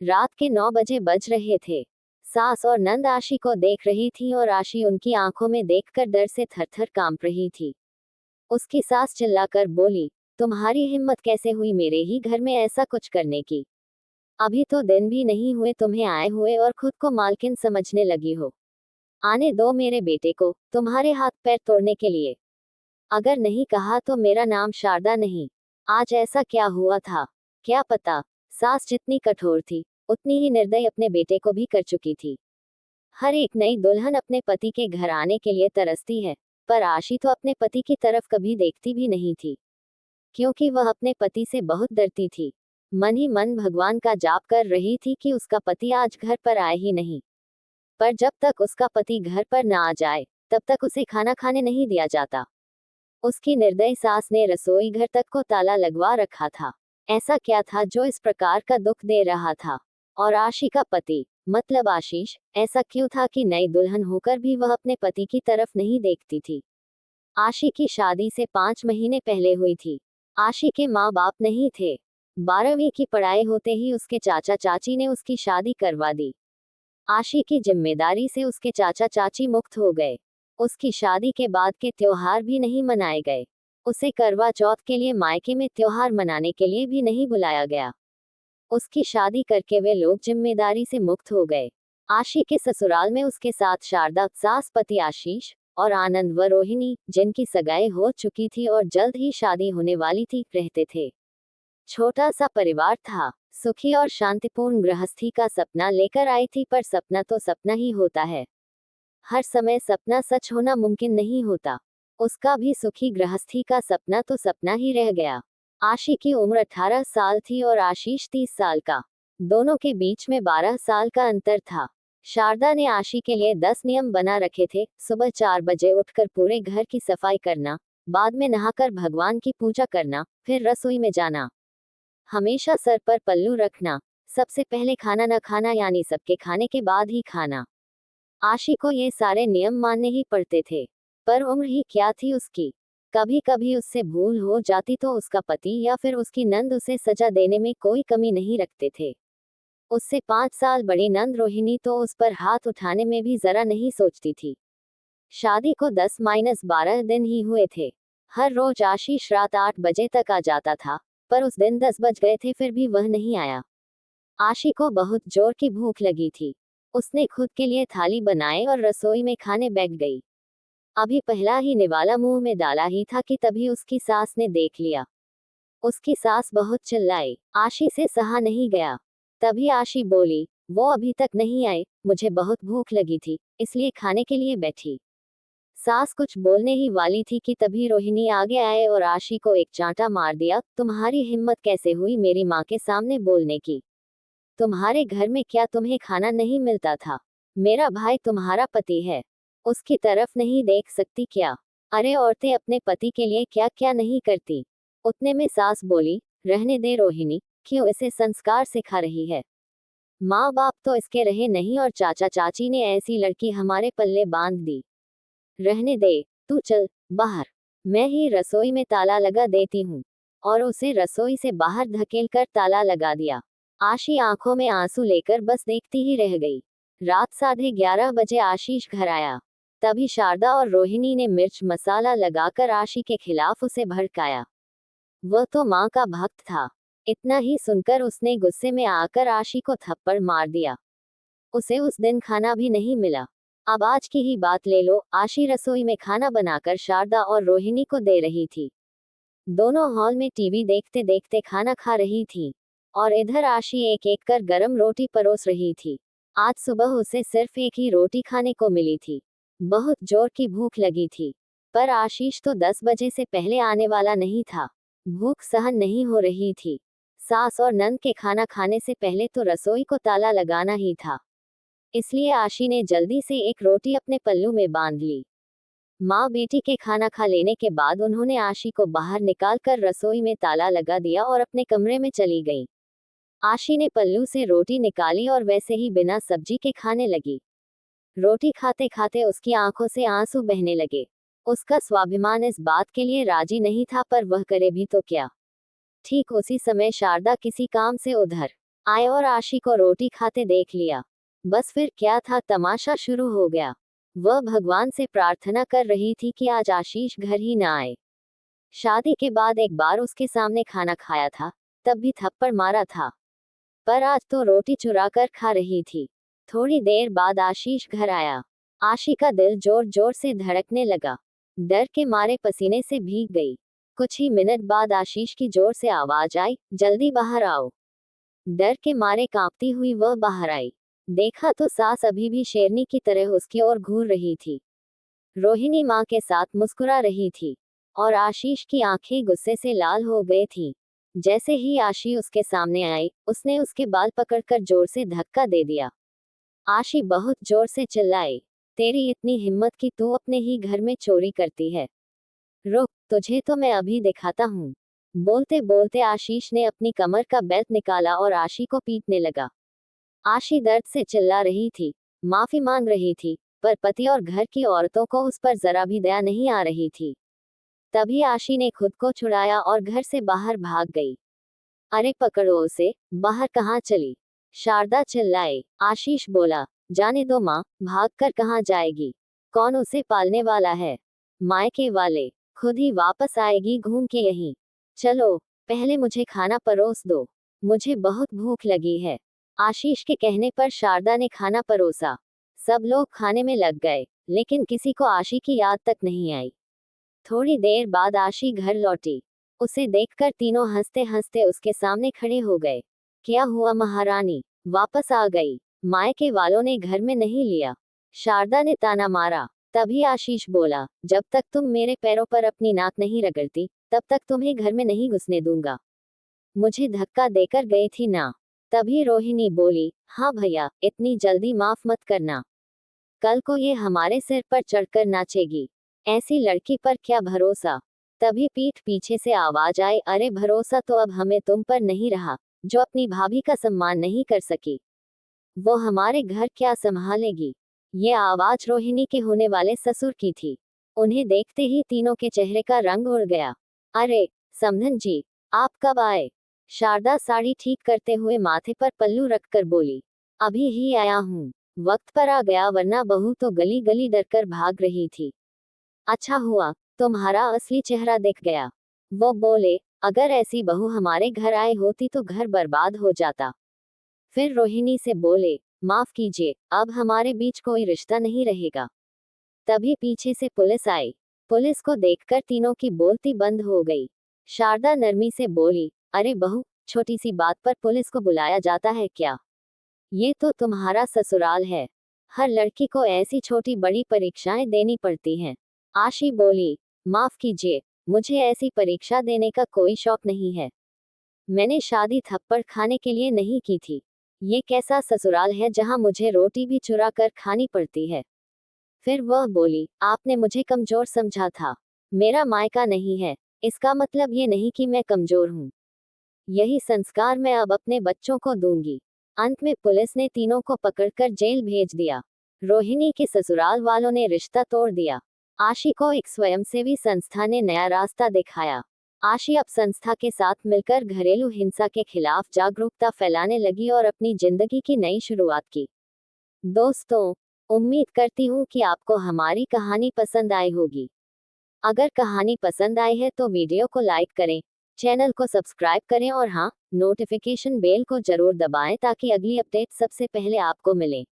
रात के 9 बजे बज रहे थे। सास और नंद आशी को देख रही थी और आशी उनकी आंखों में देखकर डर से थर-थर कांप रही थी। उसकी सास चिल्लाकर बोली, तुम्हारी हिम्मत कैसे हुई मेरे ही घर में ऐसा कुछ करने की? अभी तो दिन भी नहीं हुए तुम्हें आए हुए और खुद को मालकिन समझने लगी हो। आने दो मेरे बेटे को, तुम्हारे हाथ पैर तोड़ने के लिए। अगर नहीं कहा तो मेरा नाम शारदा नहीं। आज ऐसा क्या हुआ था? क्या पता। सास जितनी कठोर थी, उतनी ही निर्दयी अपने बेटे को भी कर चुकी थी। हर एक नई दुल्हन अपने पति के घर आने के लिए तरसती है, पर आशी तो अपने पति की तरफ कभी देखती भी नहीं थी, क्योंकि वह अपने पति से बहुत डरती थी। मन ही मन भगवान का जाप कर रही थी कि उसका पति आज घर पर आए ही नहीं। पर जब तक उसका पति घर पर न आ जाए, तब तक उसे खाना खाने नहीं दिया जाता। उसकी निर्दयी सास ने रसोई घर तक को ताला लगवा रखा था। ऐसा क्या था जो इस प्रकार का दुख दे रहा था? और आशी का पति, मतलब आशीष, ऐसा क्यों था कि नई दुल्हन होकर भी वह अपने पति की तरफ नहीं देखती थी? आशी की शादी से 5 महीने पहले हुई थी। आशी के माँ बाप नहीं थे। 12वीं की पढ़ाई होते ही उसके चाचा चाची ने उसकी शादी करवा दी। आशी की जिम्मेदारी से उसके चाचा चाची मुक्त हो गए। उसकी शादी के बाद के त्योहार भी नहीं मनाए गए। उसे करवा चौथ के लिए मायके में त्योहार मनाने के लिए भी नहीं बुलाया गया। उसकी शादी करके वे लोग जिम्मेदारी से मुक्त हो गए। आशी के ससुराल में उसके साथ शारदा, सास पति आशीष और आनंद व रोहिणी, जिनकी सगाई हो चुकी थी और जल्द ही शादी होने वाली थी, रहते थे। छोटा सा परिवार था। सुखी और शांतिपूर्ण गृहस्थी का सपना लेकर आई थी, पर सपना तो सपना ही होता है। हर समय सपना सच होना मुमकिन नहीं होता। उसका भी सुखी गृहस्थी का सपना तो सपना ही रह गया। आशी की उम्र 18 साल थी और आशीष 30 साल का। दोनों के बीच में 12 साल का अंतर था। शारदा ने आशी के लिए 10 नियम बना रखे थे। सुबह 4 बजे उठकर पूरे घर की सफाई करना, बाद में नहाकर भगवान की पूजा करना, फिर रसोई में जाना, हमेशा सर पर पल्लू रखना, सबसे पहले खाना न खाना, यानी सबके खाने के बाद ही खाना। आशी को ये सारे नियम मानने ही पड़ते थे। पर उम्र ही क्या थी उसकी। कभी कभी उससे भूल हो जाती तो उसका पति या फिर उसकी नंद उसे सजा देने में कोई कमी नहीं रखते थे। उससे 5 साल बड़ी नंद रोहिणी तो उस पर हाथ उठाने में भी जरा नहीं सोचती थी। शादी को 10-12 दिन ही हुए थे। हर रोज आशीष रात 8 बजे तक आ जाता था, पर उस दिन 10 बज गए थे फिर भी वह नहीं आया। आशी को बहुत जोर की भूख लगी थी। उसने खुद के लिए थाली बनाए और रसोई में खाने बैठ गई। अभी पहला ही निवाला मुंह में डाला ही था कि तभी उसकी सास ने देख लिया। उसकी सास बहुत चिल्लाई। आशी से सहा नहीं गया। तभी आशी बोली, वो अभी तक नहीं आए, मुझे बहुत भूख लगी थी, इसलिए खाने के लिए बैठी। सास कुछ बोलने ही वाली थी कि तभी रोहिणी आगे आए और आशी को एक चांटा मार दिया। तुम्हारी हिम्मत कैसे हुई मेरी माँ के सामने बोलने की? तुम्हारे घर में क्या तुम्हें खाना नहीं मिलता था? मेरा भाई तुम्हारा पति है, उसकी तरफ नहीं देख सकती क्या? अरे औरतें अपने पति के लिए क्या क्या नहीं करती। उतने में सास बोली, रहने दे रोहिणी, क्यों इसे संस्कार सिखा रही है? माँ बाप तो इसके रहे नहीं और चाचा चाची ने ऐसी लड़की हमारे पल्ले बांध दी। रहने दे, तू चल बाहर, मैं ही रसोई में ताला लगा देती हूँ। और उसे रसोई से बाहर धकेल कर ताला लगा दिया। आशी आंखों में आंसू लेकर बस देखती ही रह गई। रात 11:30 बजे आशीष घर आया। तभी शारदा और रोहिणी ने मिर्च मसाला लगाकर आशी के खिलाफ उसे भड़काया। वह तो माँ का भक्त था। इतना ही सुनकर उसने गुस्से में आकर आशी को थप्पड़ मार दिया। उसे उस दिन खाना भी नहीं मिला। अब आज की ही बात ले लो, आशी रसोई में खाना बनाकर शारदा और रोहिणी को दे रही थी। दोनों हॉल में टीवी देखते देखते खाना खा रही थी और इधर आशी एक एक कर गरम रोटी परोस रही थी। आज सुबह उसे सिर्फ एक ही रोटी खाने को मिली थी। बहुत जोर की भूख लगी थी, पर आशीष तो 10 बजे से पहले आने वाला नहीं था। भूख सहन नहीं हो रही थी। सास और नंद के खाना खाने से पहले तो रसोई को ताला लगाना ही था, इसलिए आशी ने जल्दी से एक रोटी अपने पल्लू में बांध ली। माँ बेटी के खाना खा लेने के बाद उन्होंने आशी को बाहर निकालकर रसोई में ताला लगा दिया और अपने कमरे में चली गई। आशी ने पल्लू से रोटी निकाली और वैसे ही बिना सब्जी के खाने लगी। रोटी खाते खाते उसकी आंखों से आंसू बहने लगे। उसका स्वाभिमान इस बात के लिए राजी नहीं था, पर वह करे भी तो क्या। ठीक उसी समय शारदा किसी काम से उधर आए और आशी को रोटी खाते देख लिया। बस फिर क्या था, तमाशा शुरू हो गया। वह भगवान से प्रार्थना कर रही थी कि आज आशीष घर ही ना आए। शादी के बाद एक बार उसके सामने खाना खाया था, तब भी थप्पड़ मारा था, पर आज तो रोटी चुरा कर खा रही थी। थोड़ी देर बाद आशीष घर आया। आशी का दिल जोर जोर से धड़कने लगा। डर के मारे पसीने से भीग गई। कुछ ही मिनट बाद आशीष की जोर से आवाज आई, जल्दी बाहर आओ। डर के मारे कांपती हुई वह बाहर आई। देखा तो सास अभी भी शेरनी की तरह उसकी ओर घूर रही थी। रोहिणी माँ के साथ मुस्कुरा रही थी और आशीष की आंखें गुस्से से लाल हो गई थीं। जैसे ही आशी उसके सामने आई, उसने उसके बाल पकड़कर जोर से धक्का दे दिया। आशी बहुत जोर से चिल्लाई, तेरी इतनी हिम्मत कि तू अपने ही घर में चोरी करती है। रुक, तुझे तो मैं अभी दिखाता हूँ। बोलते बोलते आशीष ने अपनी कमर का बेल्ट निकाला और आशी को पीटने लगा। आशी दर्द से चिल्ला रही थी, माफी मांग रही थी, पर पति और घर की औरतों को उस पर जरा भी दया नहीं आ रही थी। तभी आशी ने खुद को छुड़ाया और घर से बाहर भाग गई। अरे पकड़ो उसे, बाहर कहाँ चली? शारदा चिल्लाई। आशीष बोला, जाने दो माँ, भाग कर कहाँ जाएगी? कौन उसे पालने वाला है? मायके वाले, खुद ही वापस आएगी घूम के यहीं। चलो, पहले मुझे खाना परोस दो, मुझे बहुत भूख लगी है। आशीष के कहने पर शारदा ने खाना परोसा। सब लोग खाने में लग गए, लेकिन किसी को आशी की याद तक नहीं आई। थोड़ी देर बाद आशी घर लौटी। उसे देखकर तीनों हंसते हंसते उसके सामने खड़े हो गए। क्या हुआ महारानी, वापस आ गई? मायके वालों ने घर में नहीं लिया? शारदा ने ताना मारा। तभी आशीष बोला, जब तक तुम मेरे पैरों पर अपनी नाक नहीं रगड़ती, तब तक तुम्हें घर में नहीं घुसने दूंगा। मुझे धक्का देकर गई थी ना? तभी रोहिणी बोली, हाँ भैया, इतनी जल्दी माफ मत करना। कल को ये हमारे सिर पर चढ़कर नाचेगी। ऐसी लड़की पर क्या भरोसा? तभी पीठ पीछे से आवाज आई, अरे भरोसा तो अब हमें तुम पर नहीं रहा, जो अपनी भाभी का सम्मान नहीं कर सकी, वो हमारे घर क्या संभालेगी? ये आवाज रोहिणी के होने वाले ससुर की थी। उन्हें देखते ही तीनों के चेहरे का रंग उड़ गया। अरे समधन जी, आप कब आए? शारदा साड़ी ठीक करते हुए माथे पर पल्लू रखकर बोली, अभी ही आया हूँ। वक्त पर आ गया, वरना बहू तो गली गली डरकर भाग रही थी। अच्छा हुआ, तुम्हारा असली चेहरा दिख गया। वो बोले, अगर ऐसी बहू हमारे घर आई होती तो घर बर्बाद हो जाता। फिर रोहिणी से बोले, माफ कीजिए, अब हमारे बीच कोई रिश्ता नहीं रहेगा। तभी पीछे से पुलिस आई। पुलिस को देखकर तीनों की बोलती बंद हो गई। शारदा नरमी से बोली, अरे बहू, छोटी सी बात पर पुलिस को बुलाया जाता है क्या? ये तो तुम्हारा ससुराल है। हर लड़की को ऐसी छोटी बड़ी परीक्षाएं देनी पड़ती हैं। आशी बोली, माफ कीजिए, मुझे ऐसी परीक्षा देने का कोई शौक नहीं है। मैंने शादी थप्पड़ खाने के लिए नहीं की थी। ये कैसा ससुराल है जहां मुझे रोटी भी चुरा कर खानी पड़ती है? फिर वह बोली, आपने मुझे कमजोर समझा था। मेरा मायका नहीं है, इसका मतलब ये नहीं कि मैं कमजोर हूँ। यही संस्कार मैं अब अपने बच्चों को दूंगी। अंत में पुलिस ने तीनों को पकड़कर जेल भेज दिया। रोहिणी के ससुराल वालों ने रिश्ता तोड़ दिया। आशी को एक स्वयंसेवी संस्था ने नया रास्ता दिखाया। आशी अब संस्था के साथ मिलकर घरेलू हिंसा के खिलाफ जागरूकता फैलाने लगी और अपनी जिंदगी की नई शुरुआत की। दोस्तों, उम्मीद करती हूँ कि आपको हमारी कहानी पसंद आई होगी। अगर कहानी पसंद आई है तो वीडियो को लाइक करें, चैनल को सब्सक्राइब करें और हाँ, नोटिफिकेशन बेल को जरूर दबाएं ताकि अगली अपडेट सबसे पहले आपको मिले।